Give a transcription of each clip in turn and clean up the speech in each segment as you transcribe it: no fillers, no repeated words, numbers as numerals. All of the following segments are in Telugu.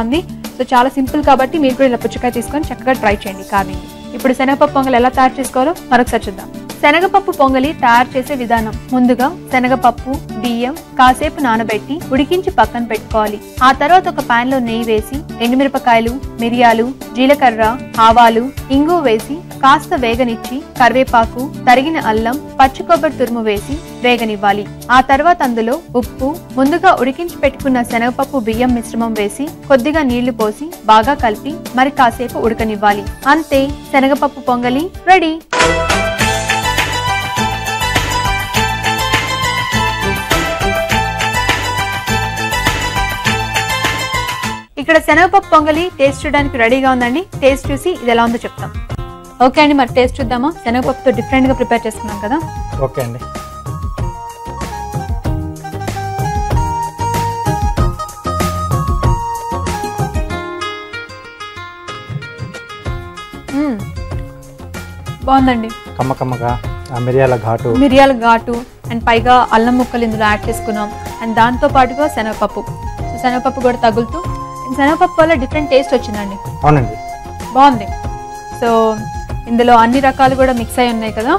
ఉంది. సో చాలా సింపుల్ కాబట్టి మీరు కూడా ఇలా పుచ్చకాయ తీసుకొని చక్కగా ట్రై చేయండి కార్వింగ్. ఇప్పుడు శనగపప్పు పొంగలి ఎలా తయారు చేసుకోవాలో మరొకసారి చూద్దాం. శనగపప్పు పొంగలి తయారు చేసే విధానం. ముందుగా శనగపప్పు, బియ్యం కాసేపు నానబెట్టి ఉడికించి పక్కన పెట్టుకోవాలి. ఆ తర్వాత ఒక పాన్ లో నెయ్యి వేసి ఎండుమిరపకాయలు, మిరియాలు, జీలకర్ర, ఆవాలు, ఇంగు వేసి కాస్త వేగనిచ్చి కరివేపాకు, తరిగిన అల్లం, పచ్చి కొబ్బరి తురుము వేసి వేగనివ్వాలి. ఆ తర్వాత అందులో ఉప్పు, ముందుగా ఉడికించి పెట్టుకున్న శనగపప్పు బియ్యం మిశ్రమం వేసి కొద్దిగా నీళ్లు పోసి బాగా కలిపి మరి కాసేపు ఉడకనివ్వాలి. అంతే, శనగపప్పు పొంగలి రెడీ. ఇక్కడ శనగపప్పు పొంగలి టేస్ట్ చూడడానికి రెడీగా ఉందండి. టేస్ట్ చూసి ఇది ఎలా ఉందో చెప్తాం. ఓకే అండి, మరి టేస్ట్ చూద్దామా? శనగపప్పుతో డిఫరెంట్ గా ప్రిపేర్ చేసుకున్నాం కదా. ఓకే అండి. బాగుందండి. కమ్మకమ్మగా మిరియాల ఘాటు అండ్ పైగా అల్లం ముక్కలు ఇందులో యాడ్ చేసుకున్నాం. అండ్ దాంతో పాటుగా శనగపప్పు, శనగపప్పు కూడా తగులుతూ శనగపప్పు వల్ల డిఫరెంట్ టేస్ట్ వచ్చిందండి. అవునండి, బాగుంది. సో ఇందులో అన్ని రకాలు కూడా మిక్స్ అయి ఉన్నాయి కదా.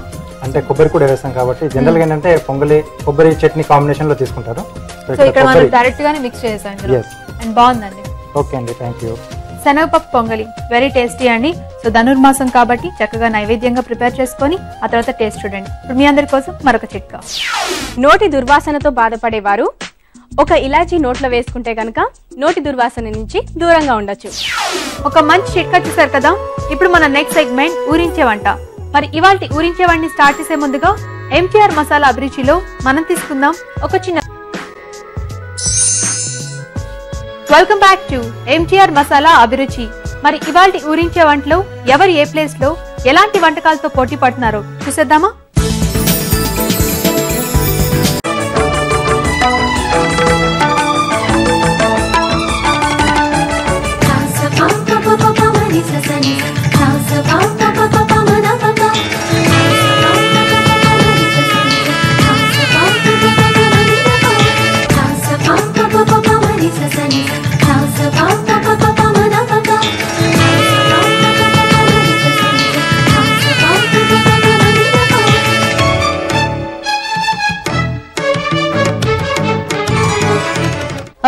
అంటే కొబ్బరి కూడా వేస్తాం కాబట్టి జనరల్ గా ఏంటంటే పొంగలి కొబ్బరి చట్నీ కాంబినేషన్ లో తీసుకుంటారు. సో ఇక్కడ మనం డైరెక్ట్ గానే మిక్స్ చేసాం అండ్ బాగుందండి. ఓకే అండి, థ్యాంక్ యూ. శనగపప్పు పొంగలి వెరీ టేస్టీ అండి. సో ధనుర్మాసం కాబట్టి చక్కగా నైవేద్యంగా ప్రిపేర్ చేసుకొని ఆ తర్వాత టేస్ట్ చూడండి. ఇప్పుడు మీ అందరి కోసం మరొక చిట్కా. నోటి దుర్వాసనతో బాధపడేవారు ఒక ఇలాచీ నోట్లో వేసుకుంటే కనుక నోటి దుర్వాసన నుంచి దూరంగా ఉండొచ్చు. ఒక మంచి చిట్కా చూసారు కదా. ఇప్పుడు మన నెక్స్ట్ సెగ్మెంట్ ఊరించే వంట. మరి ఇవాల్టి ఊరించే వంటని స్టార్ట్ చేసే ముందుగా ఎంటీఆర్ మసాలా అభిరుచిలో మనం తీసుకుందాం ఒక చిన్న. Welcome back to MTR masala అభిరుచి. మరి ఇవాల్టి ఊరించే వంటలో ఎవరు ఏ ప్లేస్ లో ఎలాంటి వంటకాలతో పోటీ పడుతున్నారో చూసేద్దామా?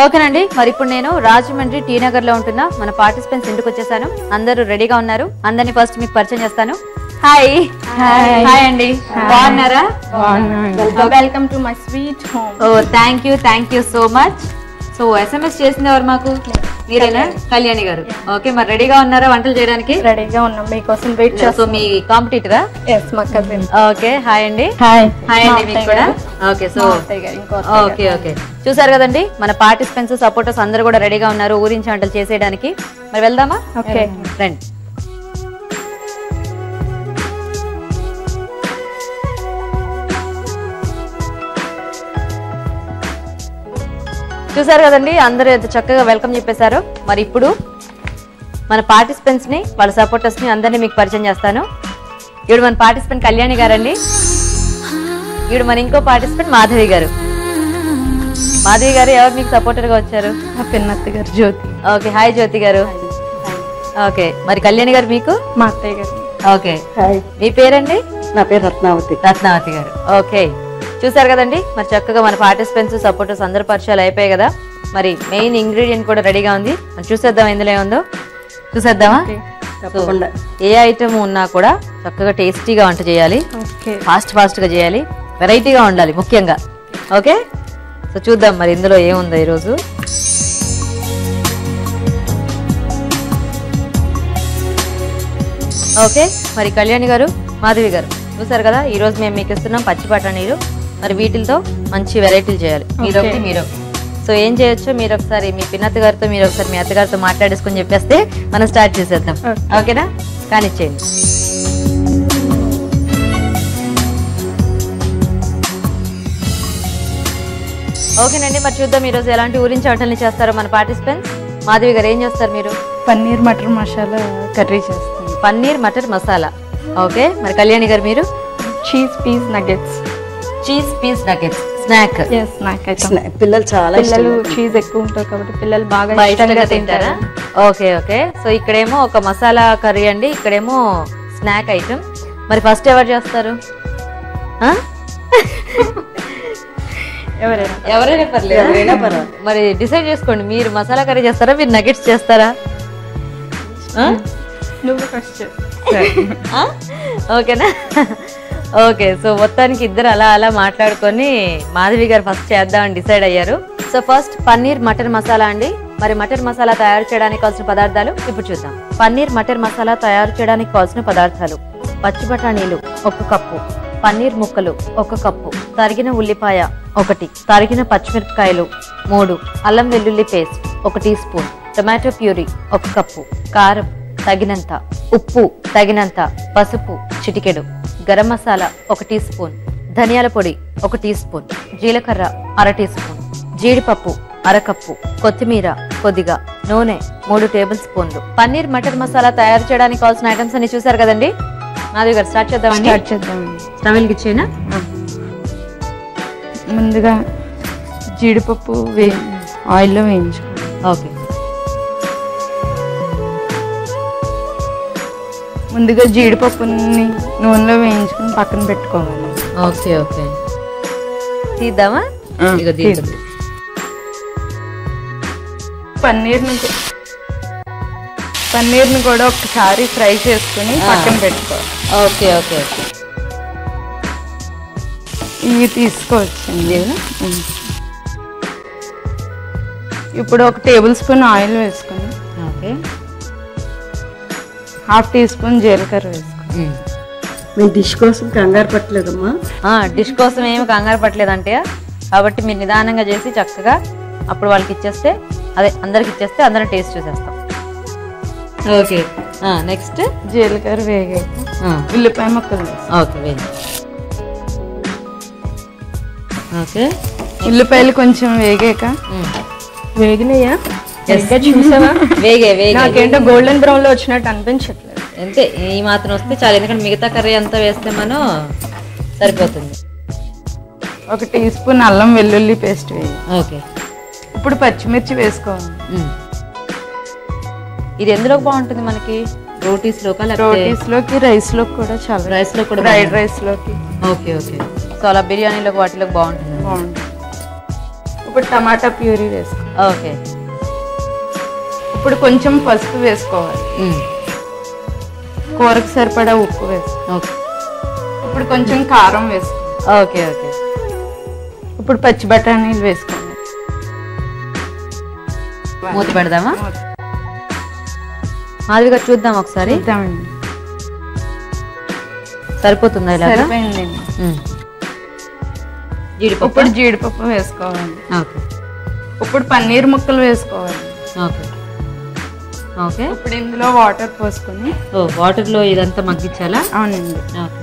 ఓకేనండి, మరి ఇప్పుడు నేను రాజమండ్రి టీ నగర్ లో ఉంటున్న మన పార్టిసిపెంట్స్ ఇంటికి వచ్చేసాను. అందరూ రెడీగా ఉన్నారు. అందరినీ ఫస్ట్ మీకు పరిచయం చేస్తాను. హాయ్ హాయ్ అండి, బాగున్నారా? Welcome to my sweet home. Oh thank you so much. So SMS చేసింది ఎవరు మాకు? మీరేనా? కళ్యాణి గారు. ఓకే, మరి రెడీగా ఉన్నారా వంటలు చేయడానికి? రెడీగా ఉన్నాం, మీకోసం వెయిట్ చేస్తాం. సో మీ కాంపిటీటరా? yes, మా కజిన్. ఓకే, హాయ్ అండి. హాయ్ అండి మీకు కూడా. ఓకే, సో ఓకే చూసారు కదండి, మన పార్టిసిపెంట్స్ సపోర్టర్స్ అందరూ కూడా రెడీగా ఉన్నారు ఊరించి వంటలు చేసేయడానికి. మరి వెళ్దామా? ఓకే రండి. చూసారు కదండి, అందరూ ఎంత చక్కగా వెల్కమ్ చెప్పేశారు. మరి ఇప్పుడు మన పార్టిసిపెంట్స్ ని, వాళ్ళ సపోర్టర్స్ ని అందరినీ మీకు పరిచయం చేస్తాను. ఇప్పుడు మన పార్టిసిపెంట్ కళ్యాణి గారండి. ఇప్పుడు మన ఇంకో పార్టిసిపెంట్ మాధవి గారు. మాధవి గారు ఎవరు మీకు సపోర్టర్ గా వచ్చారు? మా పిన్నత్త గారు జ్యోతి. ఓకే, హాయ్ జ్యోతి గారు. ఓకే, మరి కళ్యాణి గారు మీకు? మా అత్తయ్య గారు. ఓకే, మీ పేరండి? నా పేరు రత్నావతి. రత్నావతి గారు. ఓకే, చూసారు కదండి, మరి చక్కగా మన పార్టిసిపెంట్స్ సపోర్టర్స్ అందరు పరిచయాలు అయిపోయాయి కదా. మరి మెయిన్ ఇంగ్రీడియంట్ కూడా రెడీగా ఉంది. మరి చూసేద్దాం ఇందులో ఏముందో. చూసేద్దామా? ఏ ఐటమ్ ఉన్నా కూడా చక్కగా టేస్టీగా వంట చేయాలి, ఫాస్ట్ గా చేయాలి, వెరైటీగా ఉండాలి ముఖ్యంగా. ఓకే, సో చూద్దాం మరి ఇందులో ఏముందో ఈరోజు. ఓకే, మరి కళ్యాణి గారు, మాధవి గారు చూసారు కదా, ఈ రోజు మేము మీకు ఇస్తున్నాం పచ్చి బఠానీలు. మరి వీటితో మంచి వెరైటీలు చేయాలి. మీరు సో ఏం చేయొచ్చు మీరు ఒకసారి మీ పిన్నత్త గారితో, మీరు ఒకసారి మీ అత్తగారితో మాట్లాడేసుకొని చెప్పేస్తే మనం స్టార్ట్ చేసేద్దాం. ఓకేనా? కానిచ్చేయండి. ఓకేనండి, మరి చూద్దాం ఈరోజు ఎలాంటి ఊరించి వంటల్ని చేస్తారో మన పార్టిసిపెంట్స్. మాధవి గారు ఏం చేస్తారు మీరు? పన్నీర్ మటర్ మసాలా కర్రీ చేస్తాను. పన్నీర్ మటర్ మసాలా. ఓకే, మరి కళ్యాణి గారు మీరు? Cheese peas nuggets. Cheese peas nuggets. Snack snack పిల్లలు చాలా పిల్లలు చీజ్ ఎక్కువ ఉంటారు కాబట్టి పిల్లలు బాగా ఇష్టంగా తింటారా? Okay okay. సో ఇక్కడేమో ఒక మసాలా కర్రీ అండి, ఇక్కడేమో స్నాక్ ఐటమ్. మరి ఫస్ట్ ఎవరు చేస్తారు? ఎవరైనా పర్లేదు. మరి డిసైడ్ చేసుకోండి, మీరు మసాలా కర్రీ చేస్తారా, మీరు నగెట్స్ చేస్తారా? నువ్వు ఫస్ట్ ఓకేనా? ఓకే. సో మొత్తానికి ఇద్దరు అలా అలా మాట్లాడుకొని మాధవి గారు ఫస్ట్ చేద్దామని డిసైడ్ అయ్యారు. సో ఫస్ట్ పన్నీర్ మటర్ మసాలా అండి. మరి మటర్ మసాలా తయారు చేయడానికి కావాల్సిన పదార్థాలు ఇప్పుడు చూద్దాం. పన్నీర్ మటర్ మసాలా తయారు చేయడానికి కావాల్సిన పదార్థాలు: పచ్చి బఠానీలు 1 కప్పు, పన్నీర్ ముక్కలు 1 కప్పు, తరిగిన ఉల్లిపాయ 1, తరిగిన పచ్చిమిరపకాయలు 3, అల్లం వెల్లుల్లి paste 1 teaspoon, tomato puree 1 cup, కారం తగినంత, ఉప్పు తగినంత, పసుపు చిటికెడు, గరం మసాలా 1 టీ స్పూన్, ధనియాల పొడి 1 టీ స్పూన్, జీలకర్ర 1/2 టీ స్పూన్, జీడిపప్పు 1/2 కప్పు, కొత్తిమీర కొద్దిగా, నూనె 3 టేబుల్ స్పూన్లు. పన్నీర్ మటర్ మసాలా తయారు చేయడానికి కావాల్సిన ఐటమ్స్ అన్ని చూసారు కదండి. మాధవి గారు స్టార్ట్ చేద్దామండి. స్టవ్ వెలిగించేనా? ముందుగా జీడిపప్పు ఆయిల్లో వేయించుకోవాలి. ఓకే. ముందుగా జీడిపప్పుని నూనెలో వేయించుకుని పక్కన పెట్టుకోవాలి. Okay okay. తీద్దామా? పన్నీర్ని కూడా ఒకసారి ఫ్రై చేసుకుని పక్కన పెట్టుకోవాలి. Okay okay okay. ఇవి తీసుకోవచ్చండి. ఇప్పుడు 1 టేబుల్ స్పూన్ ఆయిల్ వేసుకుని, ఓకే, 1/2 టీ స్పూన్ జీలకర్ర వేసుకోండి. మేము డిష్ కోసం కంగారు పట్టలేదమ్మా. డిష్ కోసం ఏమి కంగారు పట్టలేదంటే, కాబట్టి మీరు నిదానంగా చేసి చక్కగా అప్పుడు వాళ్ళకి ఇచ్చేస్తే, అదే అందరికి ఇచ్చేస్తే అందరం టేస్ట్ చూసేస్తాం. ఓకే. నెక్స్ట్ జీలకర్ర వేగాక ఉల్లిపాయ ముక్కలు. ఓకే వేగి. ఓకే. ఉల్లిపాయలు కొంచెం వేగాక వేగినాయా? చూసావా? వేగే వేగే. నాకేంటో గోల్డెన్ బ్రౌన్ లో వచ్చినట్టు అనిపించట్లేదు. అంతే, ఈ మాత్రం వస్తే చాలు, ఎందుకంటే మిగతా కర్రీ అంతా వేస్తే మనం సరిపోతుంది. 1 టీ స్పూన్ అల్లం వెల్లుల్లి పేస్ట్ వేయాలి. ఓకే. ఇప్పుడు పచ్చిమిర్చి వేసుకోవాలి. ఇది ఎందులో బాగుంటుంది మనకి? రోటీస్ లోకి, రైస్ లోకి కూడా చాలా. రైస్ లో కూడా, ఫ్రైడ్ రైస్ లోకి. Okay okay. సో అలా బిర్యానీలోకి వాటిలోకి బాగుంటుంది. ఇప్పుడు టమాటా ప్యూరీ వేసుకోవాలి. ఓకే. ఇప్పుడు కొంచెం పసుపు వేసుకోవాలి. కూరకు సరిపడా ఉప్పు వేసుకోవాలి. ఓకే. ఇప్పుడు కొంచెం కారం వేసుకోవాలి. Okay okay. ఇప్పుడు పచ్చి బఠానీలు వేసుకోవాలి. మూత పెడదామా? మాధవి గారు చూద్దాం ఒకసారి. సరిపోతుందా ఇలా? సరిపోయిందండి. జీడిపప్పు. ఇప్పుడు జీడిపప్పు వేసుకోవాలి. ఓకే. ఇప్పుడు పన్నీర్ ముక్కలు వేసుకోవాలి. Okay okay. ఇప్పుడు ఇందులో వాటర్ పోసుకొని. వాటర్ లో ఇదంతా మగ్గించాలా? అవునండి. ఓకే.